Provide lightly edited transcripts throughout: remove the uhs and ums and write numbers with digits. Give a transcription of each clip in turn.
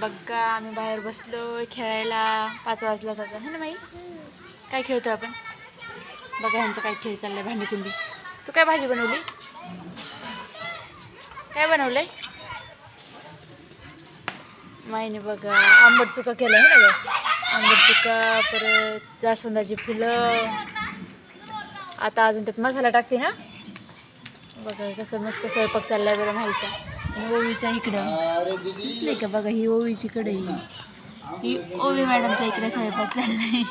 बघा आम्ही बाहेर बसलोय खेळायला. 5 वाजला आता है ना बाई. काय खेळतोय आपण? बघा ह्यांचं काय खेळ चाललाय, भांडीकुंडी. तू काय भाजी बनवली? काय बनवलंय? माईने बघा आंबट चुका केला आहे ना ग. आंबट चुका, परत जास्वंदाची फुलं. आता अजून त्यात मसाला टाकते ना. बघा कसं मस्त स्वयंपाक चाललाय बरं माहीचा. ओवीचा इकडं दिसले का बघा, ही ओवीची कढई. ही ओवी मॅडमच्या इकडे स्वयंपाक चाललाय.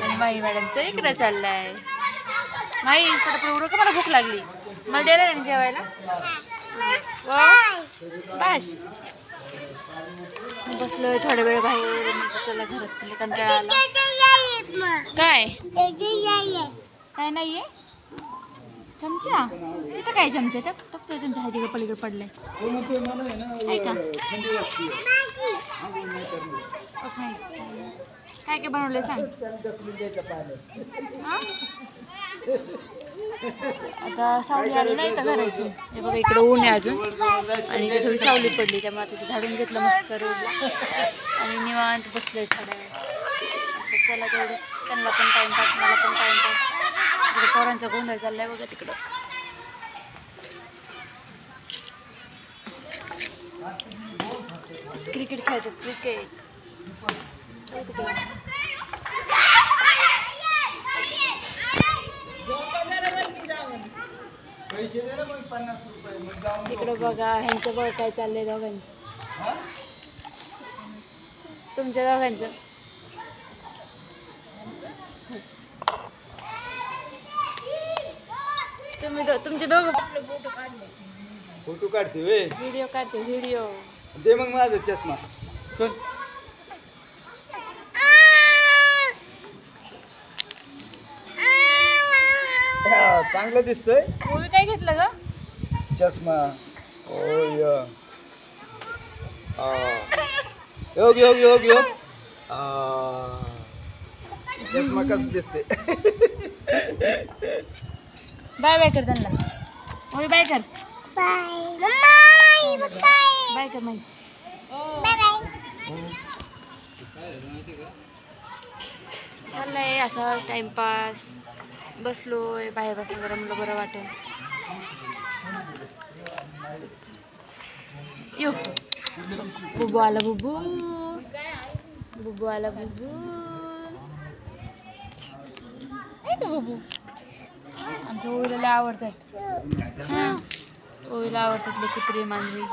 आणि माई मॅडमचा इकडे चाललाय. माई उडू का, मला भूक लागली. मला द्यायला नाही जेवायला. बस बसलोय थोडा वेळ बाहेर. चला घरात कंटाळा आला. काय काय नाहीये? चमचा तिथं काय चमचा? त्या तो चमचा आहे तिकडे पलीकडे पडलाय. का काय काय बनवलंय सांग. आता सावली आली नाही तर घराची. हे बघा इकडे ऊन आहे अजून आणि इथे थोडी सावली पडली, त्यामुळे तिथे झाडून घेतलं मस्त रोडला आणि निवांत बसलोय थोड्या वेळ. चला तेवढंच, त्यांना पण टाइमपास, मला पण टाइमपास. इकडे पोरांचा गोंधळ चाललाय बघा तिकडं. क्रिकेट खेळतात, क्रिकेट. तिकडं बघा ह्यांचं बघ काय चाललंय दोघांचं. तुमच्या दोघांचं. तुमचे दोघं फोटो काढते वे, व्हिडिओ काढते. व्हिडिओ दे मग माझा चष्मा. चल चांगलं दिसतंय. मूवी काय घेतलं ग? चष्मा. योग योग योग योग. चष्मा कसं दिसते. बाय बाय कर त्यांना. मूवी बाय कर. बाय कर माई. चाललंय असंच टाइमपास. बसलोय बाहेर, बसलो जरा मला बरं वाटेल. यो बुबू आला, बुबू बुबू आला, बुबू. बुबू आमच्या ओवीला लय आवडतात. हां ओवीला आवडतात लय कुत्री मांजरी.